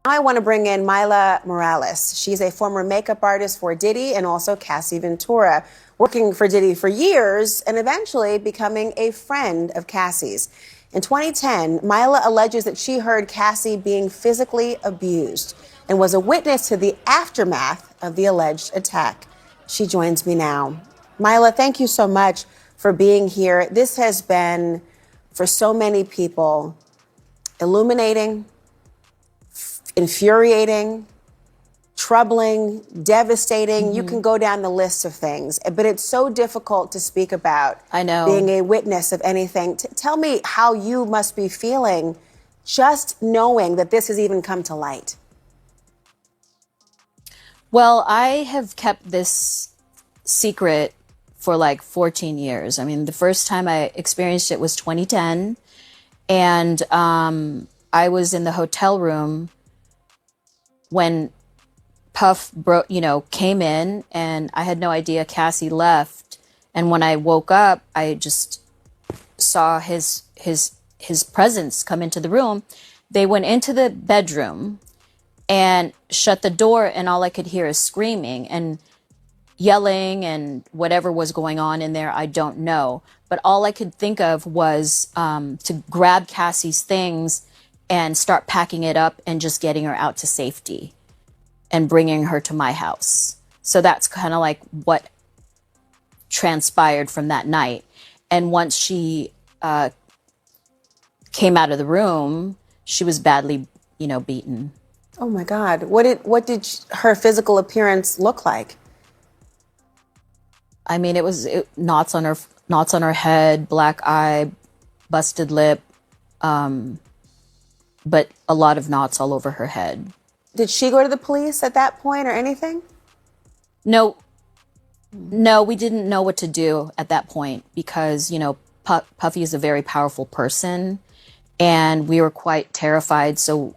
I want to bring in Myla Morales. She's a former makeup artist for Diddy and also Cassie Ventura, working for Diddy for years and eventually becoming a friend of Cassie's. In 2010, Myla alleges that she heard Cassie being physically abused and was a witness to the aftermath of the alleged attack. She joins me now. Myla, thank you so much for being here. This has been, for so many people, illuminating, infuriating, troubling, devastating. You can go down the list of things, but it's so difficult to speak about. I know. Being a witness of anything. Tell me how you must be feeling just knowing that this has even come to light. Well, I have kept this secret for like 14 years. I mean, the first time I experienced it was 2010. And I was in the hotel room when Puff came in, and I had no idea Cassie left. And when I woke up, I just saw his presence come into the room. They went into the bedroom and shut the door, and all I could hear is screaming and yelling and whatever was going on in there, I don't know. But all I could think of was to grab Cassie's things and start packing it up and just getting her out to safety and bringing her to my house. So that's kind of like what transpired from that night. And once she came out of the room, she was badly, beaten. Oh my God. What did her physical appearance look like? I mean, it was knots on her head, black eye, busted lip, but a lot of knots all over her head. Did she go to the police at that point or anything? No, we didn't know what to do at that point because, Puffy is a very powerful person and we were quite terrified. So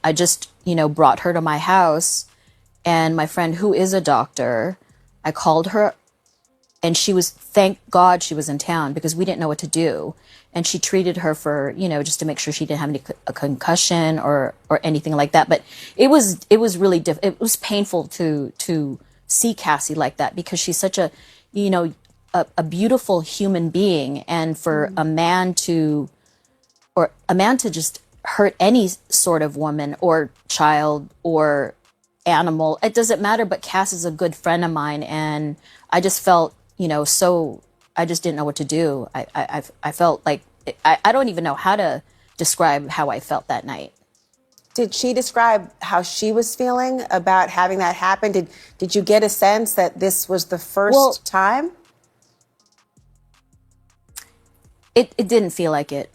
I just, brought her to my house, and my friend, who is a doctor, I called her, and thank God she was in town because we didn't know what to do. And she treated her for, just to make sure she didn't have a concussion or anything like that. But it was really it was painful to see Cassie like that because she's such a beautiful human being. And for a man to just hurt any sort of woman or child or animal, it doesn't matter. But Cass is a good friend of mine, and I just felt, so I just didn't know what to do. I felt like I don't even know how to describe how I felt that night. Did she describe how she was feeling about having that happen? Did you get a sense that this was the first time? It didn't feel like it,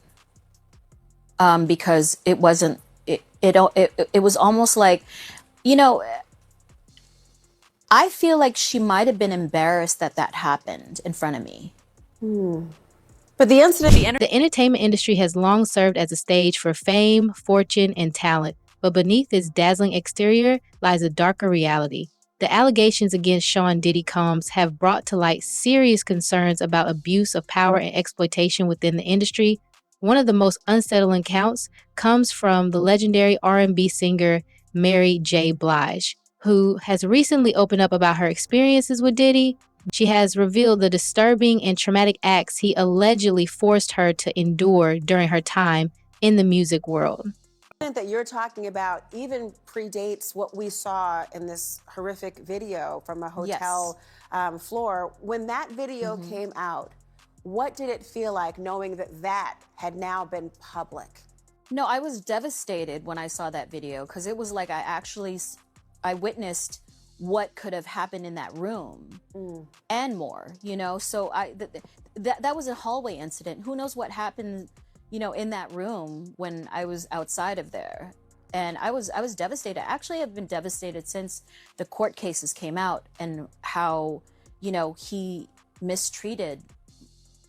because it wasn't. It was almost like, I feel like she might have been embarrassed that happened in front of me. But the incident... The entertainment industry has long served as a stage for fame, fortune, and talent. But beneath its dazzling exterior lies a darker reality. The allegations against Sean Diddy Combs have brought to light serious concerns about abuse of power and exploitation within the industry. One of the most unsettling counts comes from the legendary R&B singer Mary J. Blige, who has recently opened up about her experiences with Diddy. She has revealed the disturbing and traumatic acts he allegedly forced her to endure during her time in the music world. That you're talking about even predates what we saw in this horrific video from a hotel floor. When that video came out, what did it feel like knowing that had now been public? No, I was devastated when I saw that video because it was like I witnessed what could have happened in that room and more, So that was a hallway incident. Who knows what happened, in that room when I was outside of there. And I was devastated. Actually, I've been devastated since the court cases came out and how, he mistreated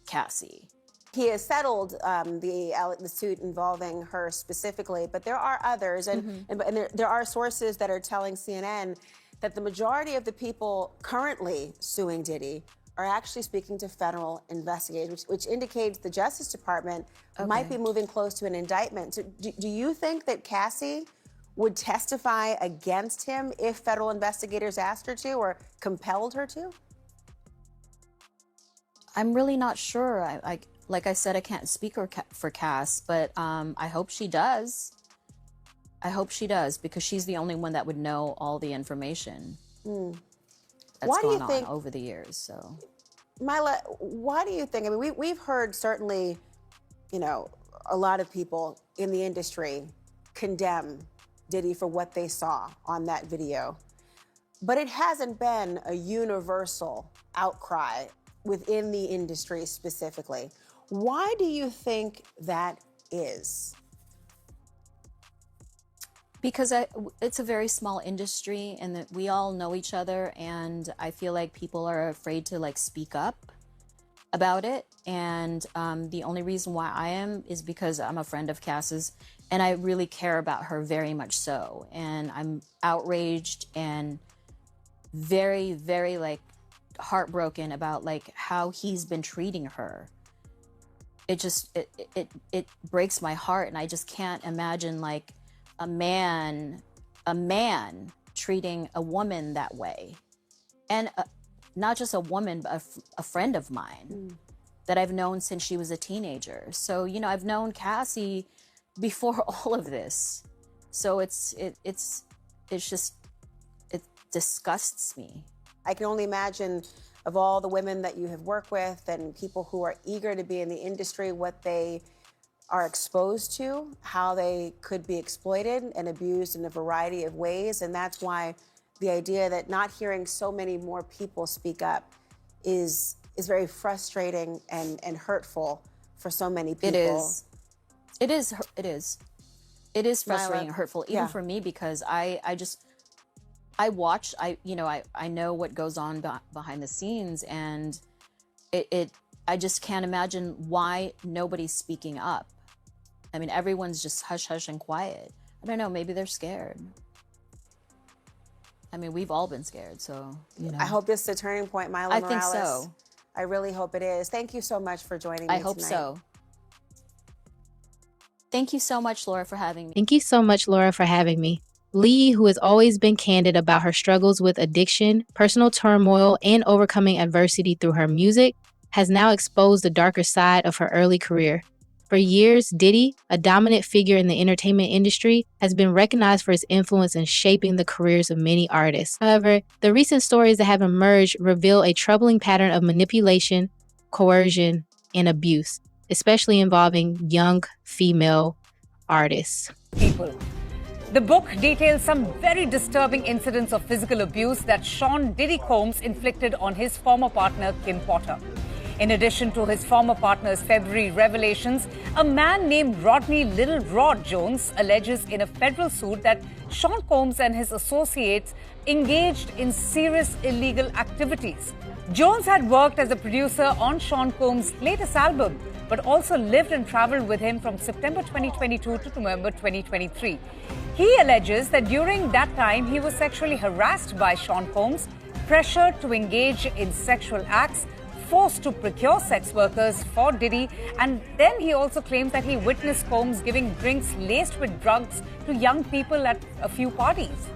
Cassie. He has settled the suit involving her specifically, but there are others, and there are sources that are telling CNN that the majority of the people currently suing Diddy are actually speaking to federal investigators, which indicates the Justice Department might be moving close to an indictment. So do you think that Cassie would testify against him if federal investigators asked her to or compelled her to? I'm really not sure. Like I said, I can't speak for Cass, but I hope she does. I hope she does, because she's the only one that would know all the information that's gone on over the years. So, Mila, why do you think? I mean, we've heard certainly, a lot of people in the industry condemn Diddy for what they saw on that video, but it hasn't been a universal outcry within the industry specifically. Why do you think that is? Because it's a very small industry, and that we all know each other, and I feel like people are afraid to speak up about it. And the only reason why I am is because I'm a friend of Cass's, and I really care about her very much so. And I'm outraged and very, very heartbroken about how he's been treating her. It just it breaks my heart, and I just can't imagine a man treating a woman that way. And not just a woman, but a friend of mine that I've known since she was a teenager. So, I've known Cassie before all of this. So it disgusts me. I can only imagine, of all the women that you have worked with and people who are eager to be in the industry, what they are exposed to, how they could be exploited and abused in a variety of ways. And that's why the idea that not hearing so many more people speak up is very frustrating and hurtful for so many people. It is frustrating and hurtful, even for me, because I watch, I know what goes on behind the scenes, and I just can't imagine why nobody's speaking up. I mean, everyone's just hush hush and quiet. I don't know, maybe they're scared. I mean, we've all been scared, so, I hope this is a turning point, Mila Morales. I think so. I really hope it is. Thank you so much for joining me tonight. I hope so. Thank you so much, Laura, for having me. Thank you so much, Laura, for having me. Lee, who has always been candid about her struggles with addiction, personal turmoil, and overcoming adversity through her music, has now exposed the darker side of her early career. For years, Diddy, a dominant figure in the entertainment industry, has been recognized for his influence in shaping the careers of many artists. However, the recent stories that have emerged reveal a troubling pattern of manipulation, coercion, and abuse, especially involving young female artists. The book details some very disturbing incidents of physical abuse that Sean Diddy Combs inflicted on his former partner, Kim Potter. In addition to his former partner's February revelations, a man named Rodney Little Rod Jones alleges in a federal suit that Sean Combs and his associates engaged in serious illegal activities. Jones had worked as a producer on Sean Combs' latest album, but also lived and traveled with him from September 2022 to November 2023. He alleges that during that time, he was sexually harassed by Sean Combs, pressured to engage in sexual acts, forced to procure sex workers for Diddy, and then he also claims that he witnessed Combs giving drinks laced with drugs to young people at a few parties.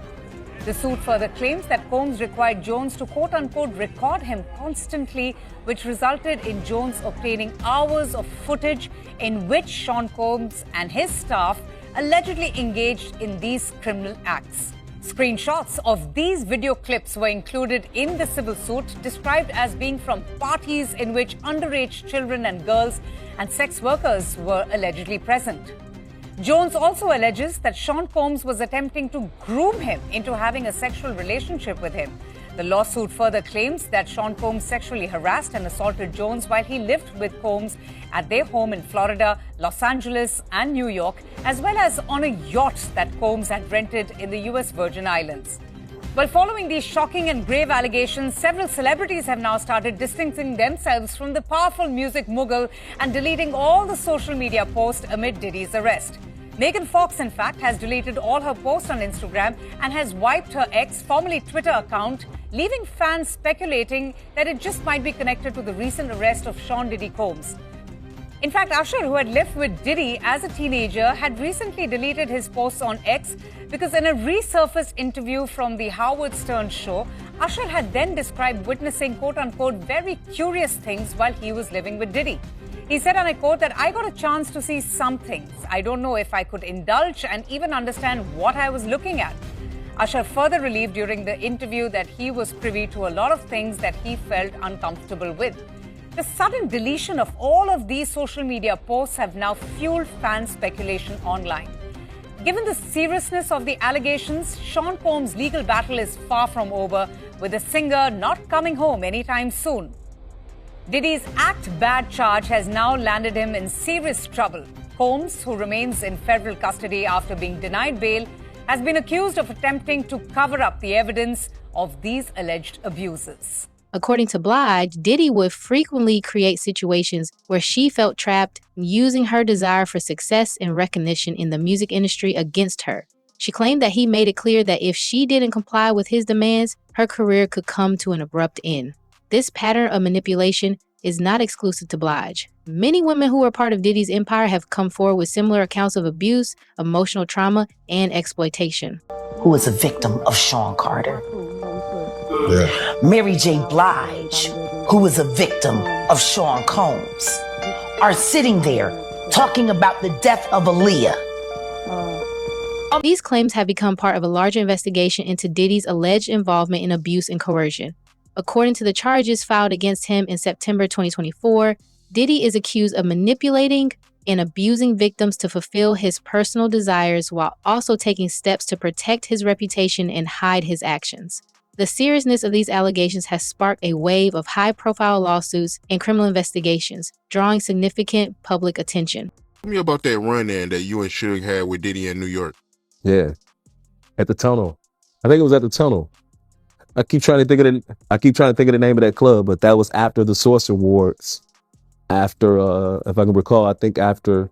The suit further claims that Combs required Jones to quote-unquote record him constantly, which resulted in Jones obtaining hours of footage in which Sean Combs and his staff allegedly engaged in these criminal acts. Screenshots of these video clips were included in the civil suit, described as being from parties in which underage children and girls and sex workers were allegedly present. Jones also alleges that Sean Combs was attempting to groom him into having a sexual relationship with him. The lawsuit further claims that Sean Combs sexually harassed and assaulted Jones while he lived with Combs at their home in Florida, Los Angeles, and New York, as well as on a yacht that Combs had rented in the U.S. Virgin Islands. Well, following these shocking and grave allegations, several celebrities have now started distancing themselves from the powerful music mogul and deleting all the social media posts amid Diddy's arrest. Megan Fox, in fact, has deleted all her posts on Instagram and has wiped her ex, formerly Twitter account, leaving fans speculating that it just might be connected to the recent arrest of Sean Diddy Combs. In fact, Usher, who had lived with Diddy as a teenager, had recently deleted his posts on X, Because in a resurfaced interview from the Howard Stern show, Usher had then described witnessing quote-unquote very curious things while he was living with Diddy. He said, and I quote, that I got a chance to see some things. I don't know if I could indulge and even understand what I was looking at. Usher further relieved during the interview that he was privy to a lot of things that he felt uncomfortable with. The sudden deletion of all of these social media posts have now fueled fan speculation online. Given the seriousness of the allegations, Sean Combs' legal battle is far from over, with the singer not coming home anytime soon. Diddy's act bad charge has now landed him in serious trouble. Combs, who remains in federal custody after being denied bail, has been accused of attempting to cover up the evidence of these alleged abuses. According to Blige, Diddy would frequently create situations where she felt trapped, using her desire for success and recognition in the music industry against her. She claimed that he made it clear that if she didn't comply with his demands, her career could come to an abrupt end. This pattern of manipulation is not exclusive to Blige. Many women who are part of Diddy's empire have come forward with similar accounts of abuse, emotional trauma, and exploitation. Who is a victim of Sean Carter. Yeah. Mary J. Blige, who is a victim of Sean Combs, are sitting there talking about the death of Aaliyah. These claims have become part of a larger investigation into Diddy's alleged involvement in abuse and coercion. According to the charges filed against him in September 2024, Diddy is accused of manipulating and abusing victims to fulfill his personal desires while also taking steps to protect his reputation and hide his actions. The seriousness of these allegations has sparked a wave of high-profile lawsuits and criminal investigations, drawing significant public attention. Tell me about that run-in that you and Suge had with Diddy in New York. Yeah, at the Tunnel. I think it was at the Tunnel. I keep trying to think of the name of that club, but that was after the Source Awards. After, if I can recall, I think after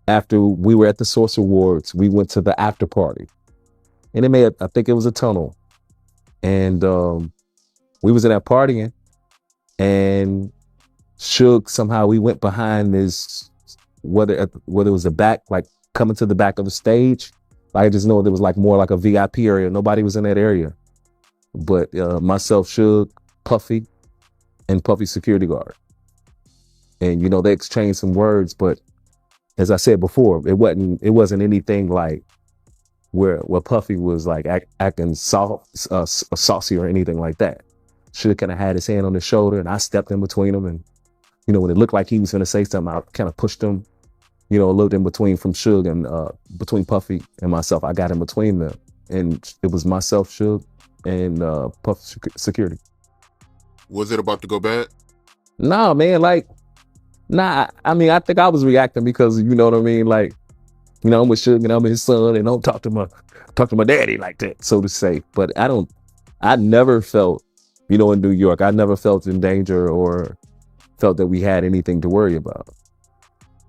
we were at the Source Awards, we went to the after party, and I think it was a Tunnel. And we was in that partying, and Suge, somehow we went behind this, whether it was the back, like coming to the back of the stage. I just know there was like more like a VIP area. Nobody was in that area. But myself, Suge, Puffy, and Puffy's security guard. And, you know, they exchanged some words, but as I said before, it wasn't anything like where Puffy was like acting saucy or anything like that. Suge kind of had his hand on his shoulder, and I stepped in between them. And, you know, when it looked like he was going to say something, I kind of pushed him, you know, a little in between from Suge and between Puffy and myself. I got in between them, and it was myself, Suge, and Puffy security. Was it about to go bad? Nah, man, I mean, I think I was reacting because, you know what I mean? Like, you know, I'm with Suge and I'm his son, and don't talk to my daddy like that, so to say. But I never felt, you know, in New York, I never felt in danger or felt that we had anything to worry about.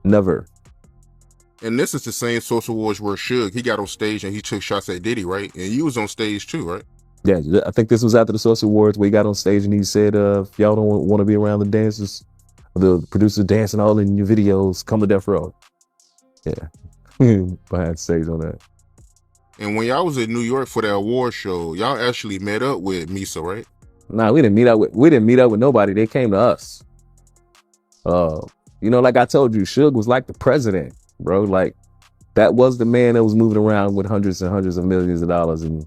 Never. And this is the same Social Awards where Suge, he got on stage and he took shots at Diddy, right? And you was on stage too, right? Yeah, I think this was after the Source Awards where he got on stage and he said, if y'all don't want to be around the dancers, the producers dancing all in your videos, come to Death Row. Yeah, behind stage on that. And when y'all was in New York for that award show, y'all actually met up with Misa, right? Nah, we didn't meet up with nobody. They came to us. You know, like I told you, Suge was like the president, bro. Like, that was the man that was moving around with hundreds and hundreds of millions of dollars and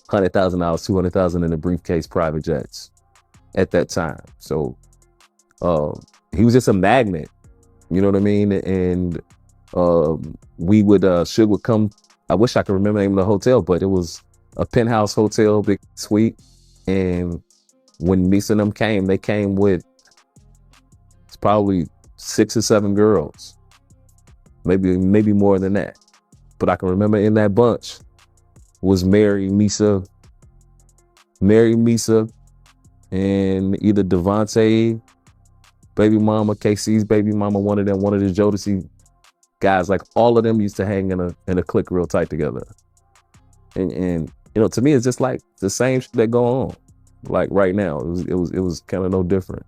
$100,000, $200,000 in a briefcase private jets at that time. So he was just a magnet, you know what I mean? And we would, Suge would come, I wish I could remember the name of the hotel, but it was a penthouse hotel, big suite. And when Misa and them came, they came with, it's probably 6 or 7 girls, maybe more than that. But I can remember in that bunch was Mary, Misa, and either Devontae, baby mama, KC's baby mama, one of the Jodeci guys. Like, all of them used to hang in a clique real tight together. And you know, to me, it's just like the same shit that go on. Like right now, it was kind of no different.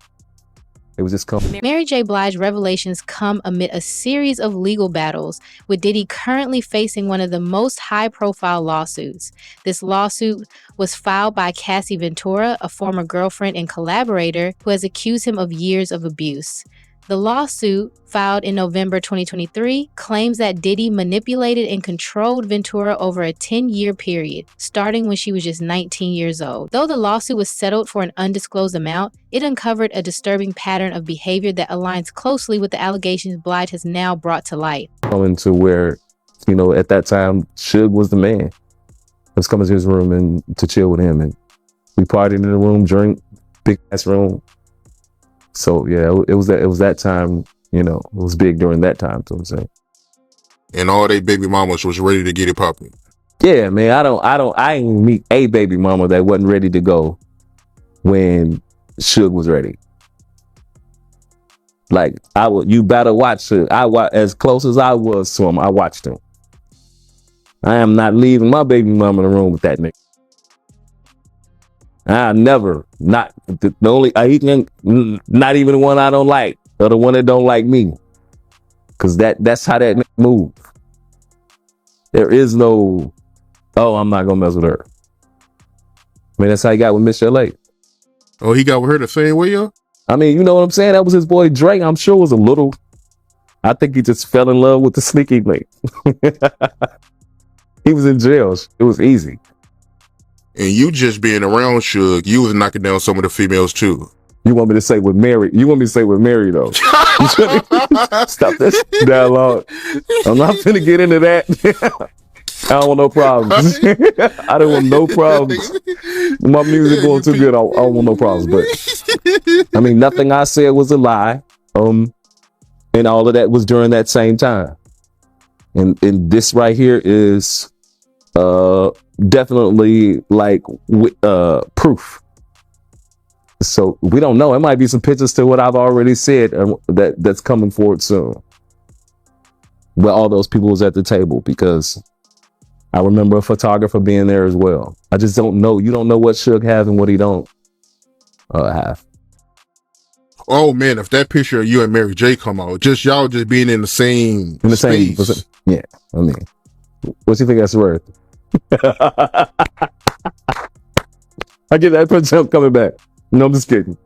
It was just coming. Mary J. Blige revelations come amid a series of legal battles, with Diddy currently facing one of the most high-profile lawsuits. This lawsuit was filed by Cassie Ventura, a former girlfriend and collaborator who has accused him of years of abuse. The lawsuit, filed in November 2023, claims that Diddy manipulated and controlled Ventura over a 10-year period, starting when she was just 19 years old. Though the lawsuit was settled for an undisclosed amount, it uncovered a disturbing pattern of behavior that aligns closely with the allegations Blige has now brought to light. Coming to where, at that time, Suge was the man. I was coming to his room and to chill with him, and we partied in the room, drink, big ass room. So yeah, it was that time, it was big during that time, so I'm saying. And all they baby mamas was ready to get it popping. Yeah, man, I ain't meet a baby mama that wasn't ready to go when Suge was ready. Like, you better watch Suge. As close as I was to him, I watched him. I am not leaving my baby mama in the room with that nigga. I never, not the only, not even the one I don't like, or the one that don't like me. Cause that's how that move. There is no, oh, I'm not gonna mess with her. I mean, that's how he got with Miss LA. Oh, he got with her the same way, yo? I mean, you know what I'm saying? That was his boy Drake. I'm sure it was a little, I think he just fell in love with the sneaky link. He was in jail. It was easy. And you just being around Suge, you was knocking down some of the females too. You want me to say with Mary? You want me to say with Mary though? Stop this dialogue. I'm not finna get into that. I don't want no problems. I don't want no problems. My music going too good. I don't want no problems. But I mean, nothing I said was a lie. And all of that was during that same time. And this right here is definitely like proof. So we don't know. It might be some pictures to what I've already said that's coming forward soon. But all those people was at the table, because I remember a photographer being there as well. I just don't know. You don't know what Suge have and what he don't have. Oh man, if that picture of you and Mary J come out, just y'all just being in the same space. Yeah, I mean, what's you think that's worth? I get that picture coming back. No, I'm just kidding.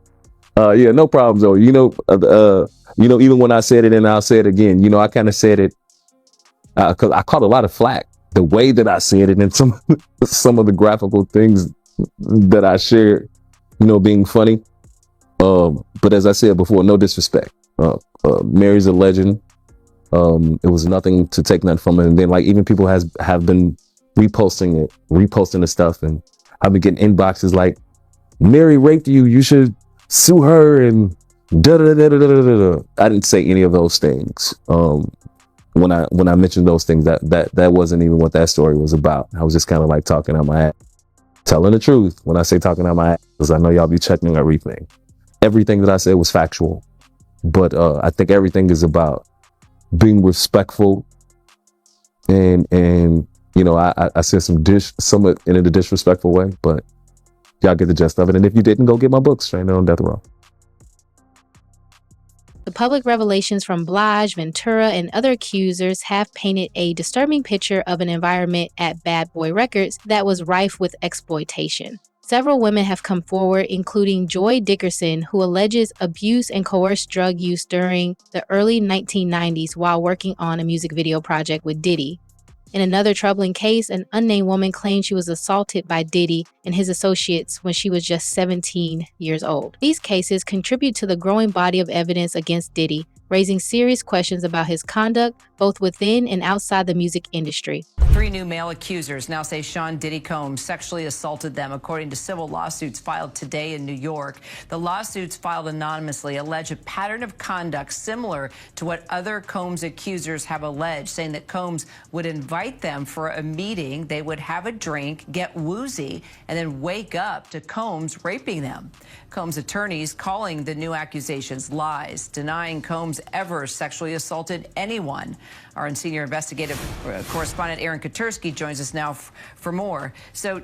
Yeah, no problems though. Even when I said it and I'll say it again, I kind of said it because I caught a lot of flack the way that I said it, and some of the graphical things that I shared, being funny. But as I said before, no disrespect. Mary's a legend. It was nothing to take nothing from it. And then like even people have been reposting the stuff, and I've been getting inboxes like, Mary raped you, you should sue her, and da da da da da da. I didn't say any of those things. When I mentioned those things, that wasn't even what that story was about. I was just kind of like talking out my ass, telling the truth. When I say talking out my ass, because I know y'all be checking everything. Everything that I said was factual, but I think everything is about being respectful, and I said some in a disrespectful way, but y'all get the gist of it. And if you didn't, go get my books, Straight on Death Row. The public revelations from Blige, Ventura, and other accusers have painted a disturbing picture of an environment at Bad Boy Records that was rife with exploitation. Several women have come forward, including Joy Dickerson, who alleges abuse and coerced drug use during the early 1990s while working on a music video project with Diddy. In another troubling case, an unnamed woman claimed she was assaulted by Diddy and his associates when she was just 17 years old. These cases contribute to the growing body of evidence against Diddy, raising serious questions about his conduct both within and outside the music industry. 3 new male accusers now say Sean Diddy Combs sexually assaulted them, according to civil lawsuits filed today in New York. The lawsuits, filed anonymously, allege a pattern of conduct similar to what other Combs accusers have alleged, saying that Combs would invite them for a meeting, they would have a drink, get woozy, and then wake up to Combs raping them. Combs' attorneys calling the new accusations lies, denying Combs ever sexually assaulted anyone. Our senior investigative correspondent Aaron Katursky joins us now for more. So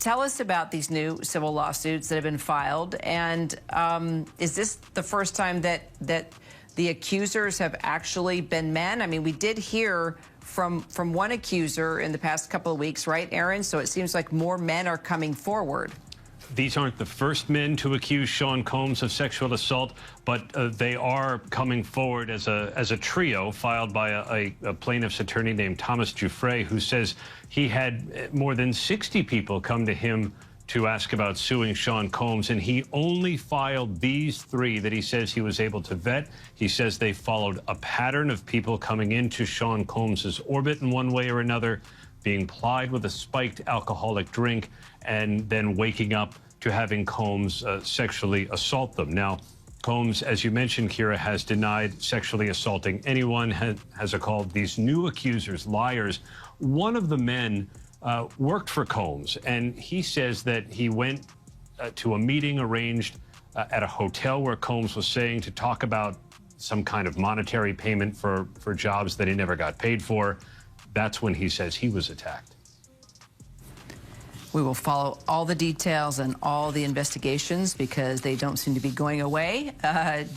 tell us about these new civil lawsuits that have been filed. And is this the first time that the accusers have actually been men? I mean, we did hear from one accuser in the past couple of weeks, right, Aaron? So it seems like more men are coming forward. These aren't the first men to accuse Sean Combs of sexual assault, but they are coming forward as a trio filed by a plaintiff's attorney named Thomas Giuffre, who says he had more than 60 people come to him to ask about suing Sean Combs, and he only filed these three that he says he was able to vet. He says they followed a pattern of people coming into Sean Combs's orbit in one way or another, being plied with a spiked alcoholic drink, and then waking up to having Combs sexually assault them. Now, Combs, as you mentioned, Kira, has denied sexually assaulting anyone, has called these new accusers liars. One of the men worked for Combs, and he says that he went to a meeting arranged at a hotel where Combs was saying to talk about some kind of monetary payment for jobs that he never got paid for. That's when he says he was attacked. We will follow all the details and all the investigations because they don't seem to be going away.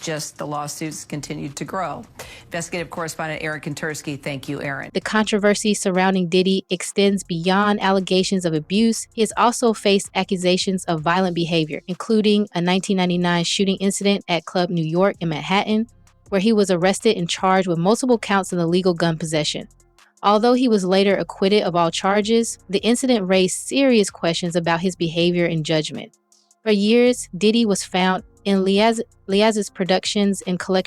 Just the lawsuits continue to grow. Investigative correspondent Aaron Katursky. Thank you, Aaron. The controversy surrounding Diddy extends beyond allegations of abuse. He has also faced accusations of violent behavior, including a 1999 shooting incident at Club New York in Manhattan, where he was arrested and charged with multiple counts of illegal gun possession. Although he was later acquitted of all charges, the incident raised serious questions about his behavior and judgment. For years, Diddy was found in Liaz's productions and collections